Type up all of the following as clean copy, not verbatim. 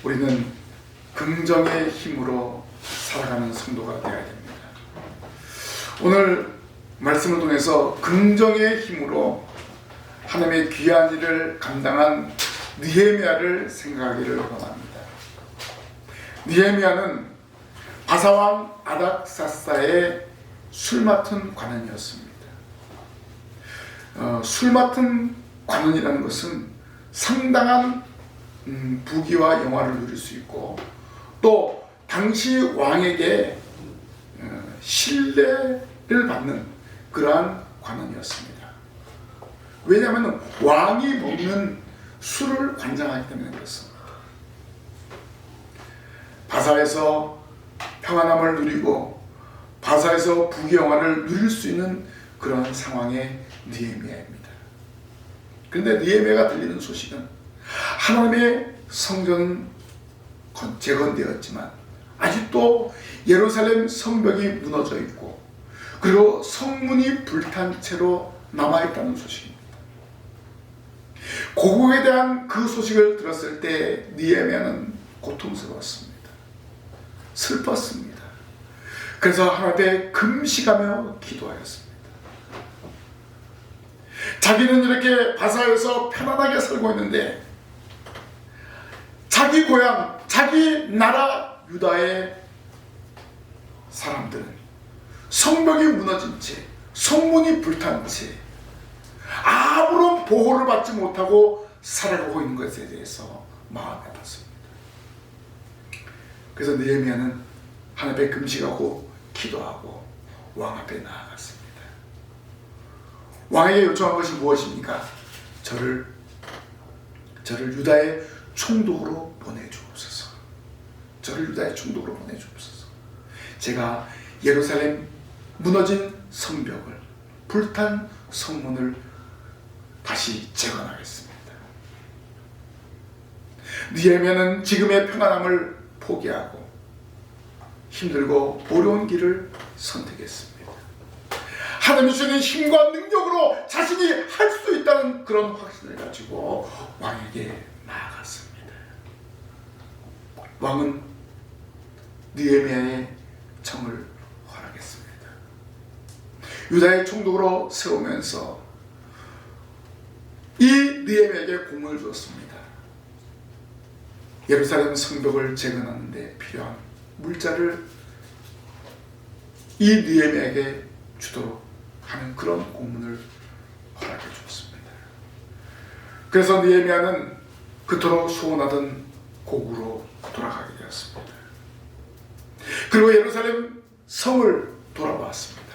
우리는 긍정의 힘으로 살아가는 성도가 되어야 됩니다. 오늘 말씀을 통해서 긍정의 힘으로 하나님의 귀한 일을 감당한 느헤미야를 생각하기를 원합니다. 느헤미야는 바사왕 아닥사스다의 술 맡은 관원이었습니다. 술 맡은 관원이라는 것은 상당한 부귀와 영화를 누릴 수 있고 또 당시 왕에게 신뢰를 받는 그러한 관원이었습니다. 왜냐하면 왕이 먹는 술을 관장하기 때문에 그렇습니다. 바사에서 평안함을 누리고 바사에서 부귀영화를 누릴 수 있는 그런 상황의 느헤미야입니다. 그런데 느헤미야가 들리는 소식은 하나님의 성전은 재건되었지만 아직도 예루살렘 성벽이 무너져 있고 그리고 성문이 불탄 채로 남아있다는 소식입니다. 고국에 대한 그 소식을 들었을 때 느헤미야는 고통스러웠습니다. 슬펐습니다. 그래서 하나님께 금식하며 기도하였습니다. 자기는 이렇게 바사에서 편안하게 살고 있는데 자기 고향, 자기 나라 유다의 사람들은 성벽이 무너진 채, 성문이 불탄 채 아무런 보호를 받지 못하고 살아가고 있는 것에 대해서 마음이 아팠습니다. 그래서 느헤미야는 하나님께 금식하고 기도하고 왕 앞에 나아갔습니다. 왕에게 요청한 것이 무엇입니까? 저를 유다의 총독으로 보내주옵소서. 저를 유다의 총독으로 보내주옵소서. 제가 예루살렘 무너진 성벽을, 불탄 성문을 다시 재건하겠습니다. 느헤미야는 지금의 평안함을 포기하고 힘들고 어려운 길을 선택했습니다. 하나님이 주시는 힘과 능력으로 자신이 할 수 있다는 그런 확신을 가지고 왕에게 나아갔습니다. 왕은 느헤미야의 청을 허락했습니다. 유다의 총독으로 세우면서 이 느헤미야에게 공을 주었습니다. 예루살렘 성벽을 재건하는 데 필요한 물자를 이 느헤미야에게 주도록 하는 그런 공문을 허락해 주었습니다. 그래서 느헤미야는 그토록 소원하던 고국으로 돌아가게 되었습니다. 그리고 예루살렘 성을 돌아보았습니다.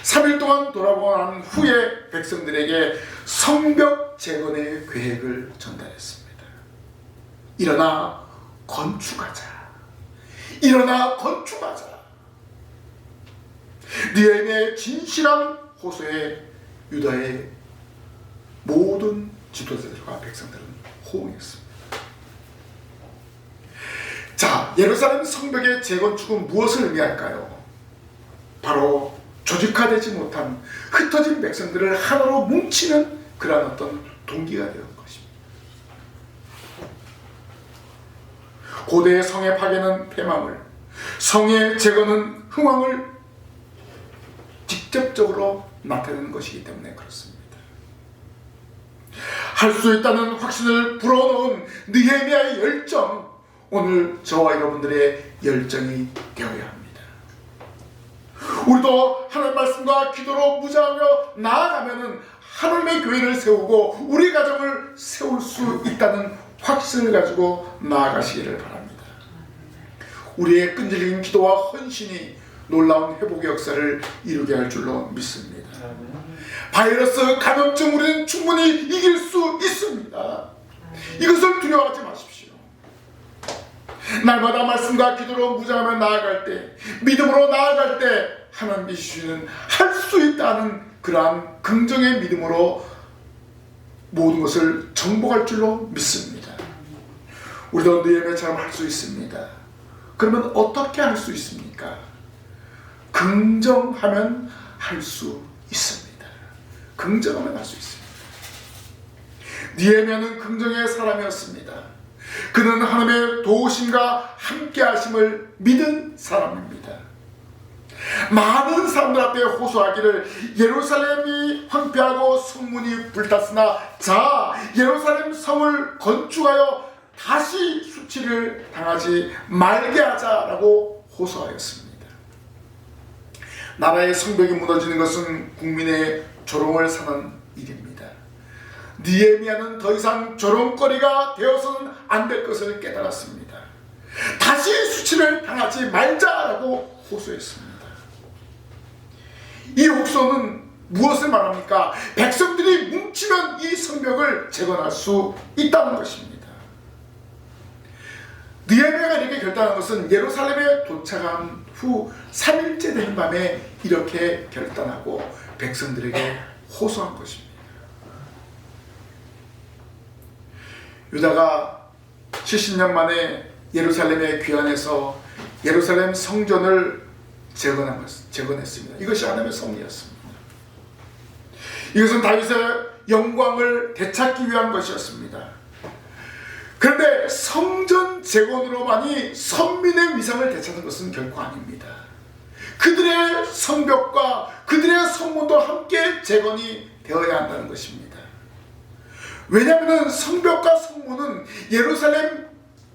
3일 동안 돌아보고 난 후에 백성들에게 성벽 재건의 계획을 전달했습니다. 일어나 건축하자. 일어나 건축하자. 느헤미야의 진실한 호소에 유다의 모든 지도자들과 백성들은 호응했습니다. 자, 예루살렘 성벽의 재건축은 무엇을 의미할까요? 바로 조직화되지 못한 흩어진 백성들을 하나로 뭉치는 그러한 어떤 동기가 되는 것입니다. 고대의 성의 파괴는 폐망을, 성의 재건은 흥왕을 직접적으로 나타내는 것이기 때문에 그렇습니다. 할 수 있다는 확신을 불어넣은 느헤미야의 열정, 오늘 저와 여러분들의 열정이 되어야 합니다. 우리도 하나님 말씀과 기도로 무장하며 나아가면은 하나님의 교회를 세우고 우리 가정을 세울 수 있다는 확신을 가지고 나아가시기를 바랍니다. 우리의 끈질긴 기도와 헌신이 놀라운 회복의 역사를 이루게 할 줄로 믿습니다. 바이러스 감염증 우리는 충분히 이길 수 있습니다. 이것을 두려워하지 마십시오. 날마다 말씀과 기도로 무장하며 나아갈 때, 믿음으로 나아갈 때 하나님이 주시는 할 수 있다는 그러한 긍정의 믿음으로 모든 것을 정복할 줄로 믿습니다. 우리도 느헤미야처럼 할 수 있습니다. 그러면 어떻게 할 수 있습니까? 긍정하면 할 수 있습니다. 긍정하면 할 수 있습니다. 느헤미야는 긍정의 사람이었습니다. 그는 하나님의 도우심과 함께하심을 믿은 사람입니다. 많은 사람들 앞에 호소하기를 예루살렘이 황폐하고 성문이 불탔으나 자 예루살렘 성을 건축하여 다시 수치를 당하지 말게 하자라고 호소하였습니다. 나라의 성벽이 무너지는 것은 국민의 조롱을 사는 일입니다. 느헤미야는 더 이상 조롱거리가 되어서는 안 될 것을 깨달았습니다. 다시 수치를 당하지 말자라고 호소했습니다. 이 호소는 무엇을 말합니까? 백성들이 뭉치면 이 성벽을 재건할 수 있다는 것입니다. 느헤미야가 이렇게 결단한 것은 예루살렘에 도착한 후 3일째 되는 밤에 이렇게 결단하고 백성들에게 호소한 것입니다. 유다가 70년 만에 예루살렘에 귀환해서 예루살렘 성전을 재건했습니다. 이것이 하나님의 섭리였습니다. 이것은 다윗의 영광을 되찾기 위한 것이었습니다. 그런데 성전 재건으로만이 선민의 위상을 되찾는 것은 결코 아닙니다. 그들의 성벽과 그들의 성문도 함께 재건이 되어야 한다는 것입니다. 왜냐하면 성벽과 성문은 예루살렘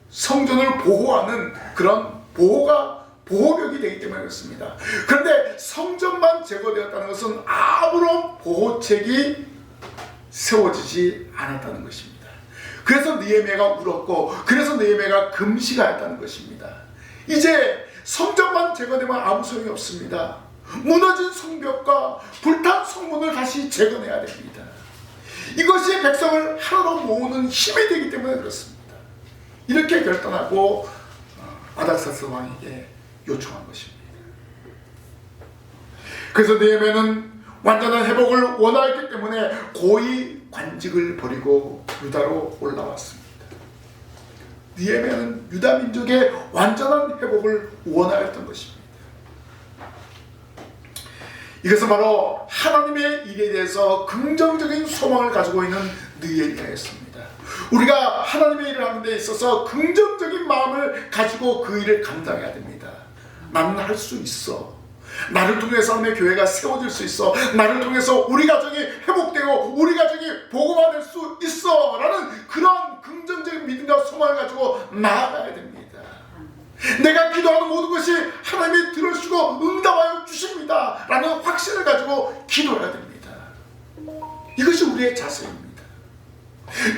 성전을 보호하는 그런 보호벽이 되기 때문에 그렇습니다. 그런데 성전만 제거되었다는 것은 아무런 보호책이 세워지지 않았다는 것입니다. 그래서 느헤미야가 울었고 그래서 느헤미야가 금식하였다는 것입니다. 이제 성전만 제거되면 아무 소용이 없습니다. 무너진 성벽과 불탄 성문을 다시 재건해야 됩니다. 이것이 백성을 하나로 모으는 힘이 되기 때문에 그렇습니다. 이렇게 결단하고 아닥사스 왕에게 요청한 것입니다. 그래서 느헤미야는 완전한 회복을 원하였기 때문에 고위 관직을 버리고 유다로 올라왔습니다. 느헤미야는 유다 민족의 완전한 회복을 원하였던 것입니다. 이것은 바로 하나님의 일에 대해서 긍정적인 소망을 가지고 있는 느헤미야였습니다. 우리가 하나님의 일을 하는 데 있어서 긍정적인 마음을 가지고 그 일을 감당해야 됩니다. 나는 할 수 있어. 나를 통해서 하나님의 교회가 세워질 수 있어. 나를 통해서 우리 가정이 회복되고 우리 가정이 복음화될 수 있어 라는 그런 긍정적인 믿음과 소망을 가지고 나아가야 됩니다. 내가 기도하는 모든 것이 하나님이 들으시고 응답하여 주십니다 라는 확신을 가지고 기도해야 됩니다. 이것이 우리의 자세입니다.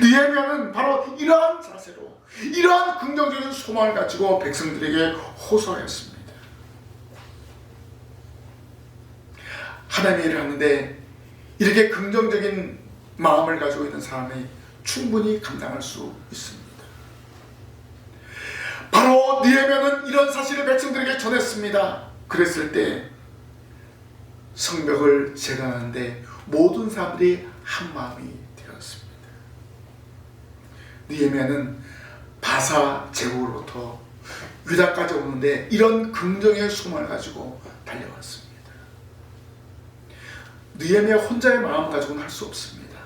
느헤미야는 바로 이러한 자세로 이러한 긍정적인 소망을 가지고 백성들에게 호소하였습니다. 하나님의 일을 하는데 이렇게 긍정적인 마음을 가지고 있는 사람이 충분히 감당할 수 있습니다. 바로 느헤미야는 이런 사실을 백성들에게 전했습니다. 그랬을 때 성벽을 재건하는데 모든 사람들이 한 마음이 되었습니다. 느헤미야는 바사 제국으로부터 유다까지 오는데 이런 긍정의 소망을 가지고 달려왔습니다. 느헤미야 혼자의 마음 가지고는 할 수 없습니다.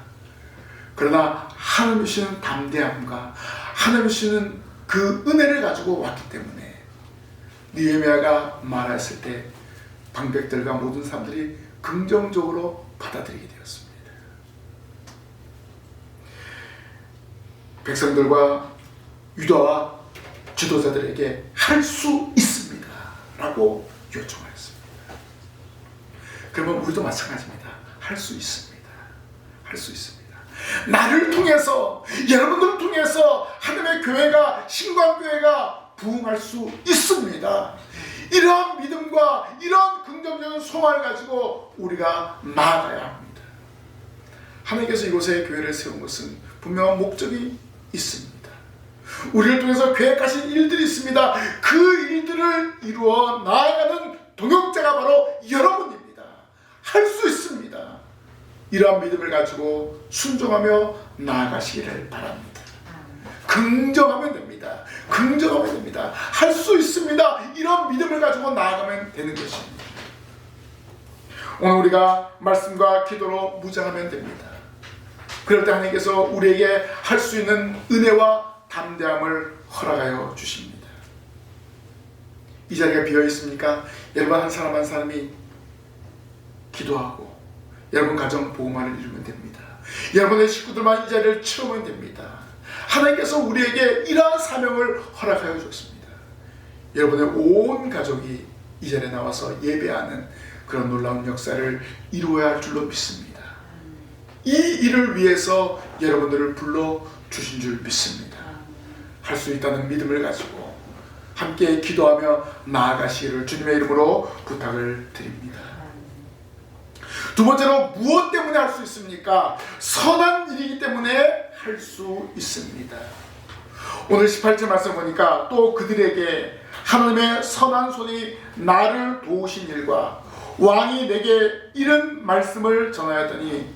그러나 하나님 주시는 담대함과 하나님 주시는 그 은혜를 가지고 왔기 때문에 느헤미야가 말했을 때 방백들과 모든 사람들이 긍정적으로 받아들이게 되었습니다. 백성들과 유다와 지도자들에게 할 수 있습니다 라고 요청하였습니다. 그러면 우리도 마찬가지입니다. 할 수 있습니다. 할 수 있습니다. 나를 통해서 여러분들을 통해서 하나님의 교회가 신광교회가 부흥할 수 있습니다. 이러한 믿음과 이러한 긍정적인 소망을 가지고 우리가 나아가야 합니다. 하나님께서 이곳에 교회를 세운 것은 분명한 목적이 있습니다. 우리를 통해서 계획하신 일들이 있습니다. 그 일들을 이루어 나아가는 동역자가 바로 여러분입니다. 할 수 있습니다. 이러한 믿음을 가지고 순종하며 나아가시기를 바랍니다. 긍정하면 됩니다. 긍정하면 됩니다. 할 수 있습니다. 이런 믿음을 가지고 나아가면 되는 것입니다. 오늘 우리가 말씀과 기도로 무장하면 됩니다. 그럴 때 하나님께서 우리에게 할 수 있는 은혜와 담대함을 허락하여 주십니다. 이 자리가 비어 있습니까? 여러분 한 사람 한 사람이 기도하고 여러분 가정 복음화를 이루면 됩니다. 여러분의 식구들만 이 자리를 채우면 됩니다. 하나님께서 우리에게 이러한 사명을 허락하여 주셨습니다. 여러분의 온 가족이 이 자리에 나와서 예배하는 그런 놀라운 역사를 이루어야 할 줄로 믿습니다. 이 일을 위해서 여러분들을 불러주신 줄 믿습니다. 할 수 있다는 믿음을 가지고 함께 기도하며 나아가시기를 주님의 이름으로 부탁을 드립니다. 두 번째로 무엇 때문에 할 수 있습니까? 선한 일이기 때문에 할 수 있습니다. 오늘 18절 말씀 보니까 또 그들에게 하나님의 선한 손이 나를 도우신 일과 왕이 내게 이런 말씀을 전하였더니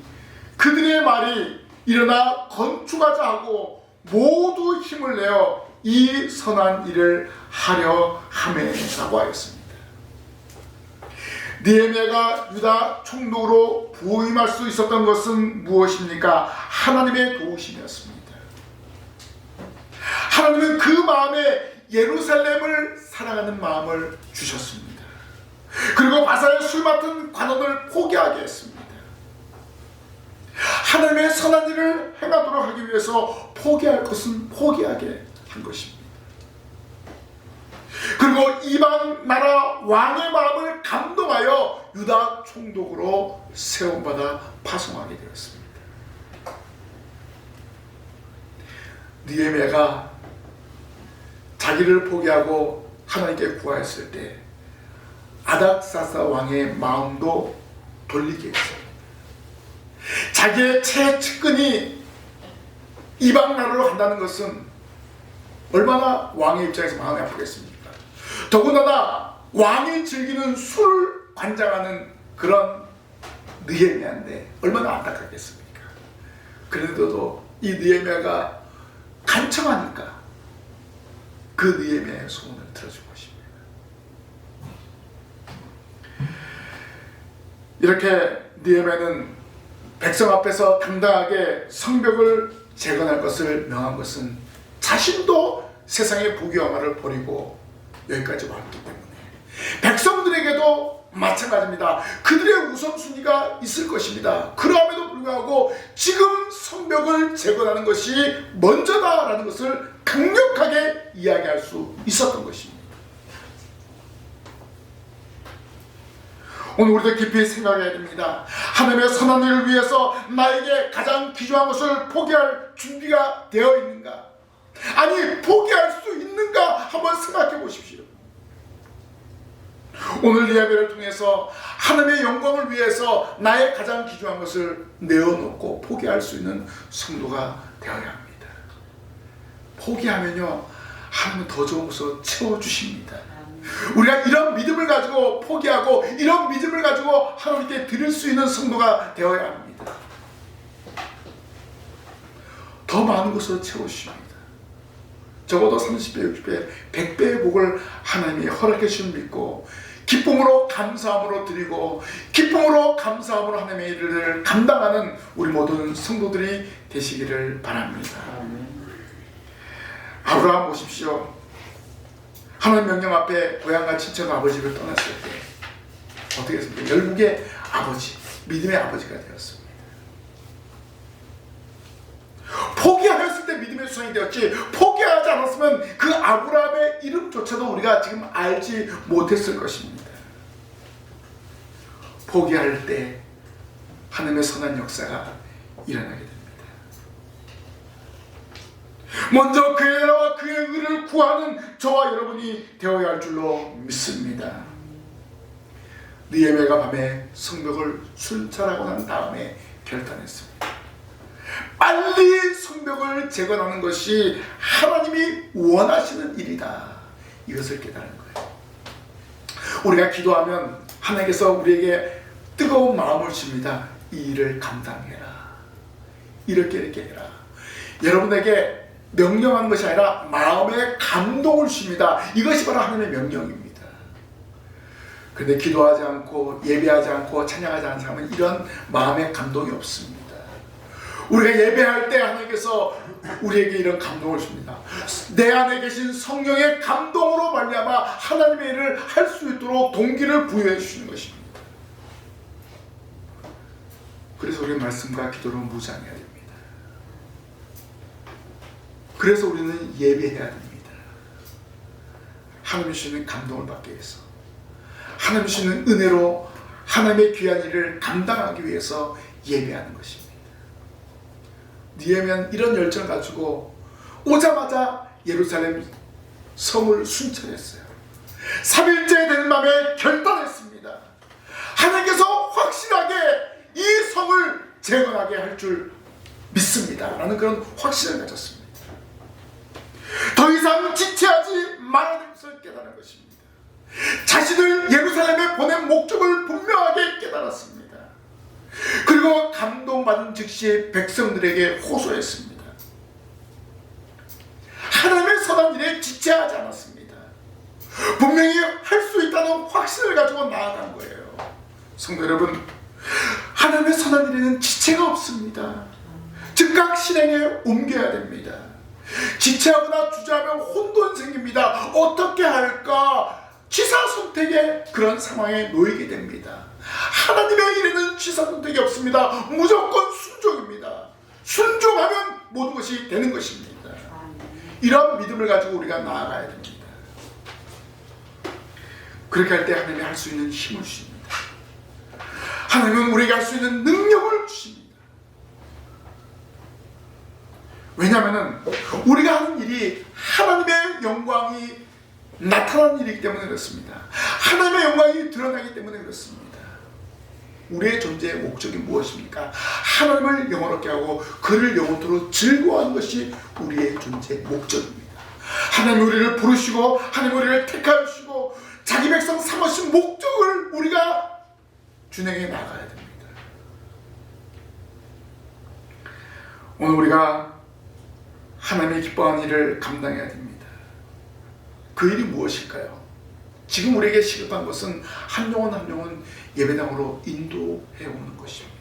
그들의 말이 일어나 건축하자 하고 모두 힘을 내어 이 선한 일을 하려 하매라고 하였습니다. 느헤미야가 유다 총독으로 부임할 수 있었던 것은 무엇입니까? 하나님의 도우심이었습니다. 하나님은 그 마음에 예루살렘을 사랑하는 마음을 주셨습니다. 그리고 바사의 술 맡은 관원을 포기하게 했습니다. 하나님의 선한 일을 행하도록 하기 위해서 포기할 것은 포기하게 한 것입니다. 그리고 이방 나라 왕의 마음을 감동하여 유다 총독으로 세움받아 파송하게 되었습니다. 느헤미야가 자기를 포기하고 하나님께 구하였을 때 아닥사스 왕의 마음도 돌리게 했습니다. 자기의 최측근이 이방 나라로 간다는 것은 얼마나 왕의 입장에서 마음이 아프겠습니까? 더군다나 왕이 즐기는 술을 관장하는 그런 느헤미야인데 얼마나 안타깝겠습니까? 그래도 이 느헤미야가 간청하니까 그 느헤미야의 소원을 들어준 것입니다. 이렇게 느헤미야는 백성 앞에서 당당하게 성벽을 재건할 것을 명한 것은 자신도 세상의 부귀영화를 버리고 여기까지 왔기 때문에 백성들에게도 마찬가지입니다. 그들의 우선순위가 있을 것입니다. 그럼에도 불구하고 지금 성벽을 재건하는 것이 먼저다라는 것을 강력하게 이야기할 수 있었던 것입니다. 오늘 우리도 깊이 생각해야 됩니다. 하나님의 선한 일을 위해서 나에게 가장 귀중한 것을 포기할 준비가 되어 있는가? 아니, 포기할 수 있는가? 한번 생각해 보십시오. 오늘 예배를 통해서 하나님의 영광을 위해서 나의 가장 귀중한 것을 내어놓고 포기할 수 있는 성도가 되어야 합니다. 포기하면요, 하나님은 더 좋은 것으로 채워주십니다. 우리가 이런 믿음을 가지고 포기하고 이런 믿음을 가지고 하나님께 드릴 수 있는 성도가 되어야 합니다. 더 많은 것으로 채워주십니다. 적어도 30배, 60배, 100배의 복을 하나님이 허락해 주신 믿고 기쁨으로 감사함으로 드리고 기쁨으로 감사함으로 하나님의 일을 감당하는 우리 모든 성도들이 되시기를 바랍니다. 아브라함 보십시오. 하나님 명령 앞에 고향과 친척 아버지를 떠났을 때 어떻게 했습니까? 열국의 아버지, 믿음의 아버지가 되었습니다. 포기하였을 때 믿음의 수상이 되었지, 포기하지 않았으면 그 아브라함의 이름조차도 우리가 지금 알지 못했을 것입니다. 포기할 때 하나님의 선한 역사가 일어나게 됩니다. 먼저 그의 나와 그의 의를 구하는 저와 여러분이 되어야 할 줄로 믿습니다. 느헤미야가 밤에 성벽을 순찰하고 난 다음에 결단했습니다. 빨리 성벽을 재건하는 것이 하나님이 원하시는 일이다. 이것을 깨달은 거예요. 우리가 기도하면 하나님께서 우리에게 뜨거운 마음을 줍니다. 이 일을 감당해라. 이렇게 해라. 여러분에게 명령한 것이 아니라 마음의 감동을 줍니다. 이것이 바로 하나님의 명령입니다. 그런데 기도하지 않고 예배하지 않고 찬양하지 않는 사람은 이런 마음의 감동이 없습니다. 우리가 예배할 때 하나님께서 우리에게 이런 감동을 줍니다. 내 안에 계신 성령의 감동으로 말미암아 하나님의 일을 할 수 있도록 동기를 부여해 주시는 것입니다. 그래서 우리는 말씀과 기도로 무장해야 됩니다. 그래서 우리는 예배해야 됩니다. 하나님이 주시는 감동을 받기 위해서, 하나님이 주시는 은혜로 하나님의 귀한 일을 감당하기 위해서 예배하는 것입니다. 느헤미야는 이런 열정을 가지고 오자마자 예루살렘 성을 순찰했어요. 3일째 되는 밤에 결단했습니다. 하나님께서 확실하게 이 성을 재건하게 할 줄 믿습니다 라는 그런 확신을 가졌습니다. 더 이상 지체하지 말아야 것을 깨달은 것입니다. 자신을 예루살렘에 보낸 목적을 분명하게 깨달았습니다. 그리고 감동받은 즉시 백성들에게 호소했습니다. 하나님의 선한 일에 지체하지 않았습니다. 분명히 할 수 있다는 확신을 가지고 나아간 거예요. 성도 여러분, 하나님의 선한 일에는 지체가 없습니다. 즉각 실행에 옮겨야 됩니다. 지체하거나 주저하면 혼돈 생깁니다. 어떻게 할까? 취사선택의 그런 상황에 놓이게 됩니다. 하나님의 일에는 취사선택이 없습니다. 무조건 순종입니다. 순종하면 모든 것이 되는 것입니다. 이런 믿음을 가지고 우리가 나아가야 됩니다. 그렇게 할 때 하나님이 할 수 있는 힘을 주십니다. 하나님은 우리에게 할 수 있는 능력을 주십니다. 왜냐하면 우리가 하는 일이 하나님의 영광이 나타나는 일이기 때문에 그렇습니다. 하나님의 영광이 드러나기 때문에 그렇습니다. 우리의 존재의 목적이 무엇입니까? 하나님을 영원하게 하고 그를 영원토록 즐거워하는 것이 우리의 존재의 목적입니다. 하나님 우리를 부르시고 하나님 우리를 택하시고 자기 백성 삼으신 목적을 우리가 준행해 나가야 됩니다. 오늘 우리가 하나님의 기뻐하는 일을 감당해야 됩니다. 그 일이 무엇일까요? 지금 우리에게 시급한 것은 한 영혼 한 영혼 예배당으로 인도해 오는 것입니다.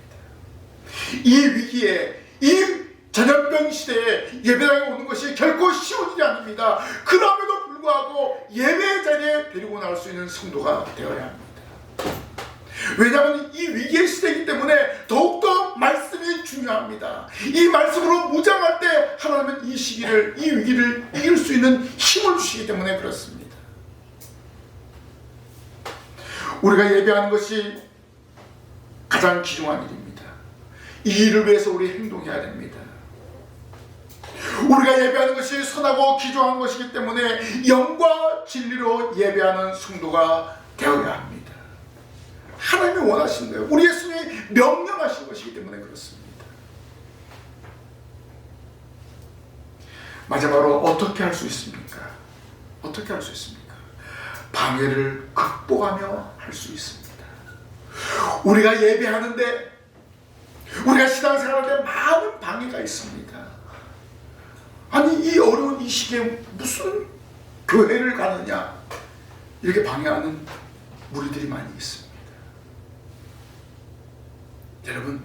이 위기에, 이 전염병 시대에 예배당에 오는 것이 결코 쉬운 일이 아닙니다. 그럼에도 불구하고 예배 자리에 데리고 나올 수 있는 성도가 되어야 합니다. 왜냐하면 이 위기의 시대이기 때문에 더욱더 말씀이 중요합니다. 이 말씀으로 무장할 때 하나님은 이 시기를, 이 위기를 이길 수 있는 힘을 주시기 때문에 그렇습니다. 우리가 예배하는 것이 가장 귀중한 일입니다. 이 일을 위해서 우리 행동해야 됩니다. 우리가 예배하는 것이 선하고 귀중한 것이기 때문에 영과 진리로 예배하는 성도가 되어야 합니다. 하나님이 원하시는 거예요. 우리 예수님이 명령하신 것이기 때문에 그렇습니다. 마지막으로 어떻게 할 수 있습니까? 어떻게 할 수 있습니까? 방해를 극복하며 할 수 있습니다. 우리가 예배하는데, 우리가 신앙생활할 때 많은 방해가 있습니다. 아니 이 어려운 이 시기에 무슨 교회를 가느냐, 이렇게 방해하는 무리들이 많이 있습니다. 여러분,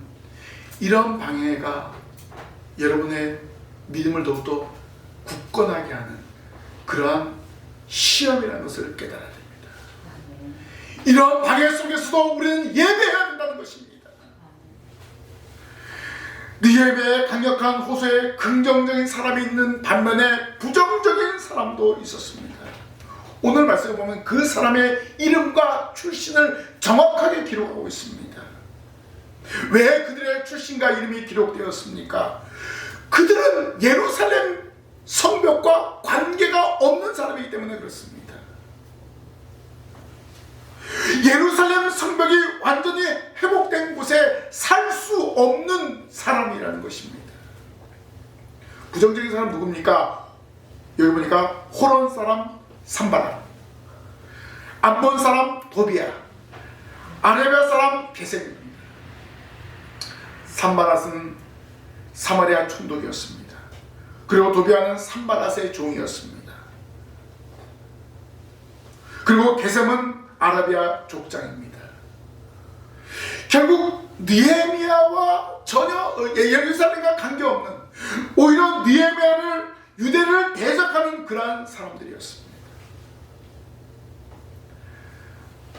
이런 방해가 여러분의 믿음을 더욱더 굳건하게 하는 그러한 시험이라는 것을 깨달아야 됩니다. 이런 방해 속에서도 우리는 예배해야 된다는 것입니다. 느헤미야의 강력한 호소에 긍정적인 사람이 있는 반면에 부정적인 사람도 있었습니다. 오늘 말씀을 보면 그 사람의 이름과 출신을 정확하게 기록하고 있습니다. 왜 그들의 출신과 이름이 기록되었습니까? 그들은 예루살렘 성벽과 관계가 없는 사람이기 때문에 그렇습니다. 예루살렘 성벽이 완전히 회복된 곳에 살 수 없는 사람이라는 것입니다. 부정적인 사람 누굽니까? 여기 보니까 호론 사람 산발랏, 암몬 사람 도비야, 아라비아 사람 게셈입니다. 산발랏은 사마리아 총독이었습니다. 그리고 도비아는 산발랏의 종이었습니다. 그리고 게셈은 아라비아 족장입니다. 결국 느헤미야와 전혀 예루살렘과 관계없는, 오히려 느헤미야를, 유대를 대적하는 그러한 사람들이었습니다.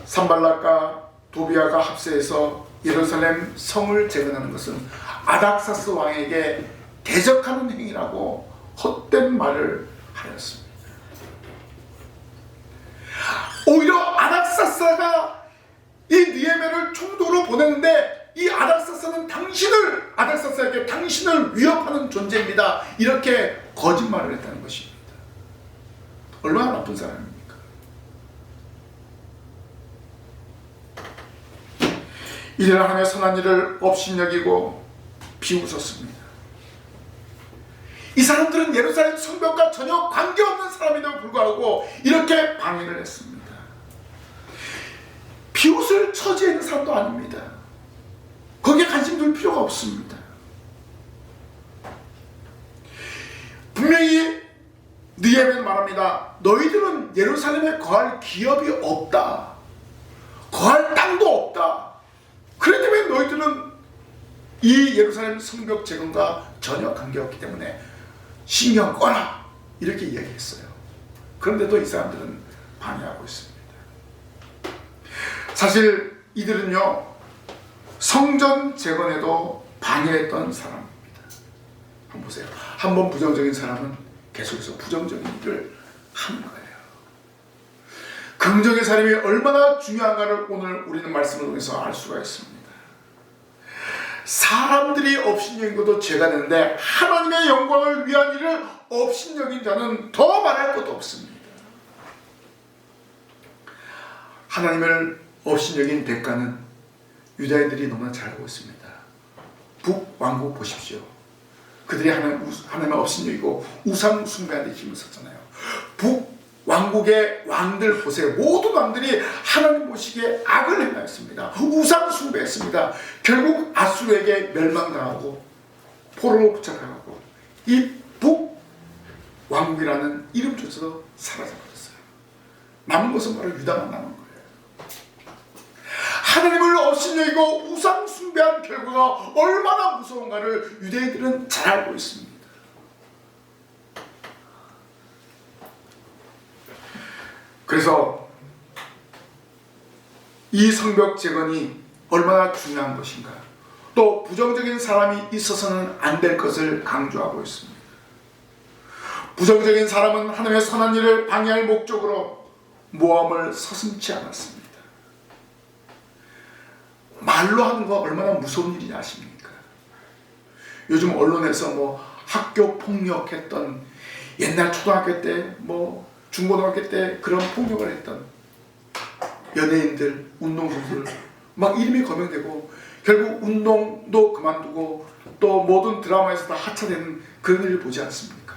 산발락과 도비아가 합세해서 예루살렘 성을 재건하는 것은 아닥사스 왕에게 대적하는 행위라고 헛된 말을 하였습니다. 오히려 아닥사스가 이 느헤미야를 총독으로 보냈는데, 이 아닥사스에게 당신을 위협하는 존재입니다, 이렇게 거짓말을 했다는 것입니다. 얼마나 나쁜 사람입니까? 이를 하며 선한 일을 업신여기고 비웃었습니다. 이 사람들은 예루살렘 성벽과 전혀 관계없는 사람임에도 불구하고 이렇게 방해를 했습니다. 비웃을 처지에 있는 사람도 아닙니다. 거기에 관심 둘 필요가 없습니다. 분명히 느헤미야는 말합니다. 너희들은 예루살렘에 거할 기업이 없다, 거할 땅도 없다. 그렇기 때문에 너희들은 이 예루살렘 성벽 재건과 전혀 관계없기 때문에 신경 꺼라, 이렇게 이야기했어요. 그런데도 이 사람들은 방해하고 있습니다. 사실 이들은요, 성전 재건에도 방해했던 사람입니다. 한번 보세요. 한번 부정적인 사람은 계속해서 부정적인 일을 하는 거예요. 긍정의 삶이 얼마나 중요한가를 오늘 우리는 말씀을 통해서 알 수가 있습니다. 사람들이 업신여긴 것도 죄가 되는데, 하나님의 영광을 위한 일을 업신여긴 자는 더 말할 것도 없습니다. 하나님을 업신여긴 대가는 유다인들이 너무나 잘 알고 있습니다. 북왕국 보십시오. 그들이 하나님을 업신여기고 우상 숭배하는 데 힘을 썼잖아요. 북왕국의 왕들 보세요. 모든 왕들이 하나님 보시기에 악을 행하였습니다. 우상 숭배했습니다. 결국 아수르에게 멸망당하고 포로로 붙잡혀가고 이 북왕국이라는 이름조차도 사라져버렸어요. 남은 것은 바로 유다만 남은 거예요. 하나님을 업신여기고 우상 숭배한 결과가 얼마나 무서운가를 유대인들은 잘 알고 있습니다. 그래서 이 성벽 재건이 얼마나 중요한 것인가, 또 부정적인 사람이 있어서는 안 될 것을 강조하고 있습니다. 부정적인 사람은 하나님의 선한 일을 방해할 목적으로 모함을 서슴지 않았습니다. 말로 하는 거 얼마나 무서운 일인지 아십니까? 요즘 언론에서 학교 폭력했던, 옛날 초등학교 때 중고등학교 때 그런 폭력을 했던 연예인들, 운동선수들 막 이름이 거명되고 결국 운동도 그만두고 또 모든 드라마에서 다 하차되는 그런 일을 보지 않습니까?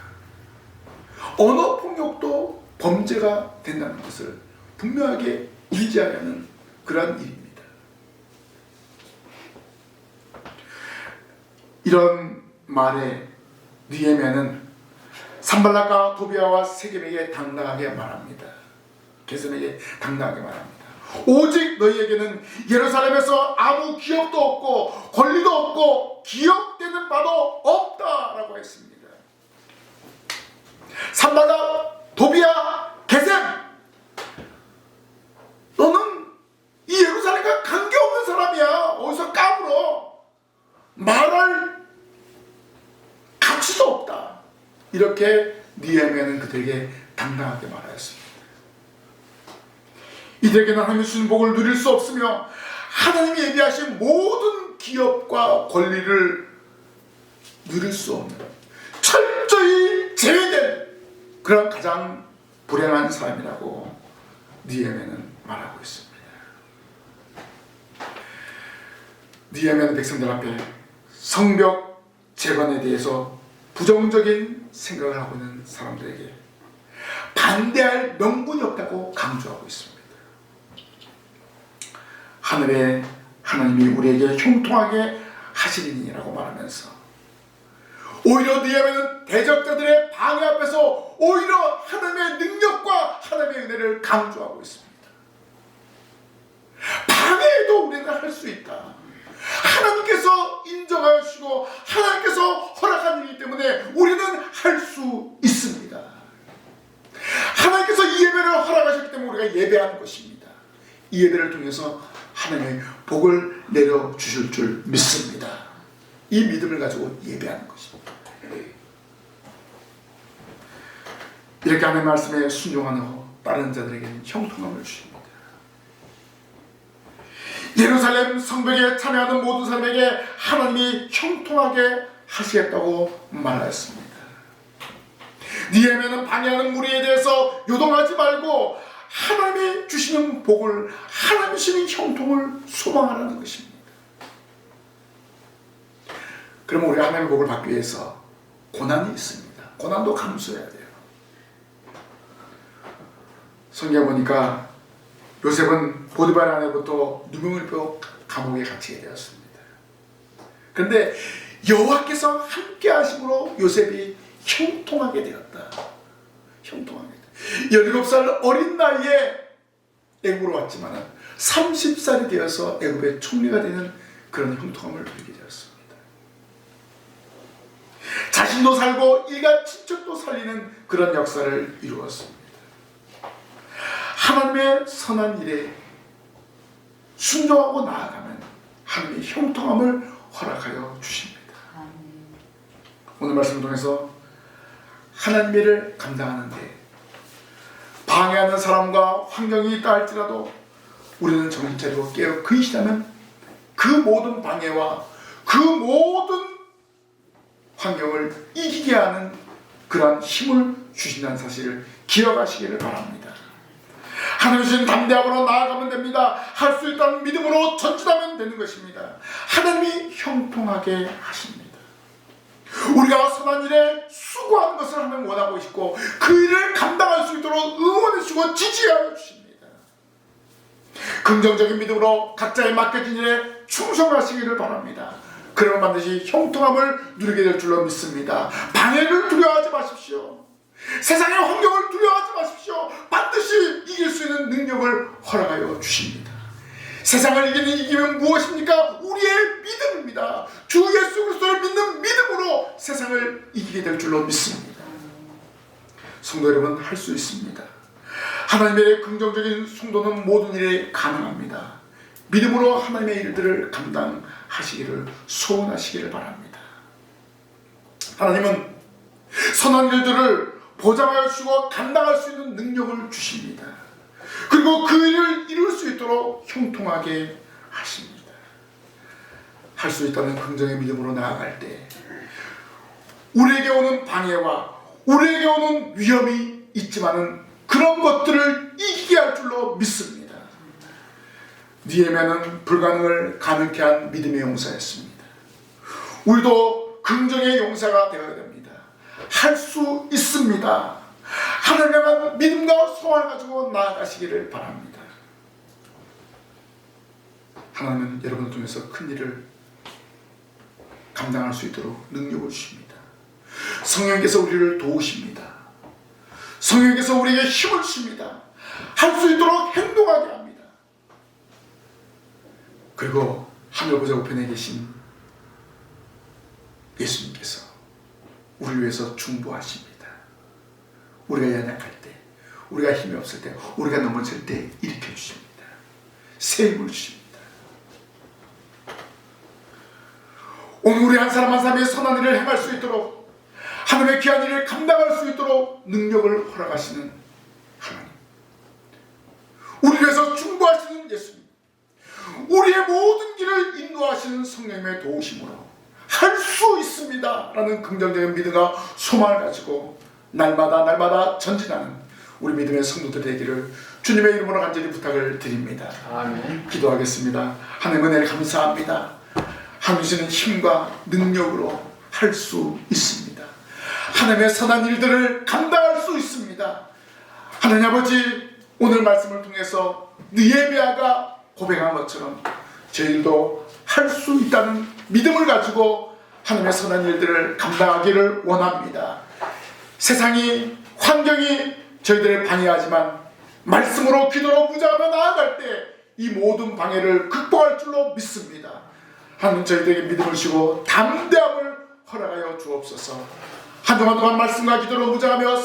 언어 폭력도 범죄가 된다는 것을 분명하게 인지하게 하는 그러한 일입니다. 이런 말에 느헤미야는 산발락과 도비아와 세겜에게 당당하게 말합니다. 게셈에게 당당하게 말합니다. 오직 너희에게는 예루살렘에서 아무 기업도 없고 권리도 없고 기업되는 바도 없다라고 했습니다. 산발락, 도비아, 게셈, 너는 이 예루살렘과 관계없는 사람이야. 어디서 까불어. 말할 가치도 없다. 이렇게 느헤미야는 그들에게 당당하게 말하였습니다. 이들에게는 하나님이 주신 복을 누릴 수 없으며 하나님이 예비하신 모든 기업과 권리를 누릴 수 없는 철저히 제외된 그런 가장 불행한 사람이라고 느헤미야는 말하고 있습니다. 느헤미야는 백성들 앞에 성벽 재건에 대해서 부정적인 생각을 하고 있는 사람들에게 반대할 명분이 없다고 강조하고 있습니다. 하늘에 하나님이 우리에게 형통하게 하시리니라고 말하면서 오히려 느헤미야는 대적자들의 방해 앞에서 오히려 하나님의 능력과 하나님의 은혜를 강조하고 있습니다. 방해도 우리가 할 수 있다. 허락하셨기 때문에 우리가 예배하는 것입니다. 이 예배를 통해서 하나님의 복을 내려주실 줄 믿습니다. 이 믿음을 가지고 예배하는 것입니다. 이렇게 하나님의 말씀에 순종하는 다른 자들에게는 형통함을 주십니다. 예루살렘 성벽에 참여하는 모든 사람에게 하나님이 형통하게 하시겠다고 말하였습니다. 니에미아는 방해하는 무리에 대해서 요동하지 말고 하나님이 주시는 복을, 하나님이 주시는 형통을 소망하라는 것입니다. 그러면 우리가 하나님의 복을 받기 위해서 고난이 있습니다. 고난도 감수해야 돼요. 성경에 보니까 요셉은 보디발 아내부터 누명을 입고 감옥에 갇히게 되었습니다. 그런데 여호와께서 함께 하심으로 요셉이 형통하게 되었다. 형통하게 되었다. 17살 어린 나이에 애굽으로 왔지만 30살이 되어서 애굽의 총리가 되는 그런 형통함을 누리게 되었습니다. 자신도 살고 일가 친척도 살리는 그런 역사를 이루었습니다. 하나님의 선한 일에 순종하고 나아가면 하나님의 형통함을 허락하여 주십니다. 오늘 말씀을 통해서 하나님의 일을 감당하는데 방해하는 사람과 환경이 있다 할지라도 우리는 정신 차리고 깨어 근신하면 그 모든 방해와 그 모든 환경을 이기게 하는 그러한 힘을 주신다는 사실을 기억하시기를 바랍니다. 하나님 주신 담대함으로 나아가면 됩니다. 할 수 있다는 믿음으로 전진하면 되는 것입니다. 하나님이 형통하게 하십니다. 우리가 선한 일에 수고하는 것을 하나님 원하고 있고 그 일을 감당할 수 있도록 응원해 주시고 지지하여 주십니다. 긍정적인 믿음으로 각자의 맡겨진 일에 충성하시기를 바랍니다. 그러면 반드시 형통함을 누리게 될 줄로 믿습니다. 방해를 두려워하지 마십시오. 세상의 환경을 두려워하지 마십시오. 반드시 이길 수 있는 능력을 허락하여 주십니다. 세상을 이기는 이기면 무엇입니까? 우리의 믿음입니다. 주 예수 그리스도를 믿는 믿음으로 세상을 이기게 될 줄로 믿습니다. 성도 여러분, 할 수 있습니다. 하나님의 긍정적인 성도는 모든 일에 가능합니다. 믿음으로 하나님의 일들을 감당하시기를 소원하시기를 바랍니다. 하나님은 선한 일들을 보장하여 주시고 감당할 수 있는 능력을 주십니다. 그리고 그 일을 이룰 수 있도록 형통하게 하십니다. 할 수 있다는 긍정의 믿음으로 나아갈 때 우리에게 오는 방해와 우리에게 오는 위험이 있지만은 그런 것들을 이기게 할 줄로 믿습니다. 니에미아는 불가능을 가능케 한 믿음의 용사였습니다. 우리도 긍정의 용사가 되어야 됩니다. 할 수 있습니다. 하나님을 향한 믿음과 소원을 가지고 나아가시기를 바랍니다. 하나님은 여러분을 통해서 큰 일을 감당할 수 있도록 능력을 주십니다. 성령께서 우리를 도우십니다. 성령께서 우리에게 힘을 주십니다. 할 수 있도록 행동하게 합니다. 그리고 하늘 보좌 우편에 계신 예수님께서 우리를 위해서 중보하십니다. 우리가 연약할 때, 우리가 힘이 없을 때, 우리가 넘어질 때 일으켜 주십니다. 새 힘을 주십니다. 오늘 우리 한 사람 한 사람의 선한 일을 행할 수 있도록 하나님의 귀한 일을 감당할 수 있도록 능력을 허락하시는 하나님, 우리를 위해서 중보하시는 예수님, 우리의 모든 길을 인도하시는 성령님의 도우심으로 할 수 있습니다 라는 긍정적인 믿음과 소망을 가지고 날마다 전진하는 우리 믿음의 성도들 되기를 주님의 이름으로 간절히 부탁을 드립니다. 아멘. 기도하겠습니다. 하나님 은혜를 감사합니다. 하나님 주시는 힘과 능력으로 할 수 있습니다. 하나님의 선한 일들을 감당할 수 있습니다. 하나님 아버지, 오늘 말씀을 통해서 느헤미야가 고백한 것처럼 저희들도 할 수 있다는 믿음을 가지고 하나님의 선한 일들을 감당하기를 원합니다. 세상이, 환경이 저희들을 방해하지만 말씀으로 기도로 무장하며 나아갈 때 이 모든 방해를 극복할 줄로 믿습니다. 하나님 저희들에게 믿음을 주시고 담대함을 허락하여 주옵소서. 한동안 동안 말씀과 기도로 무장하며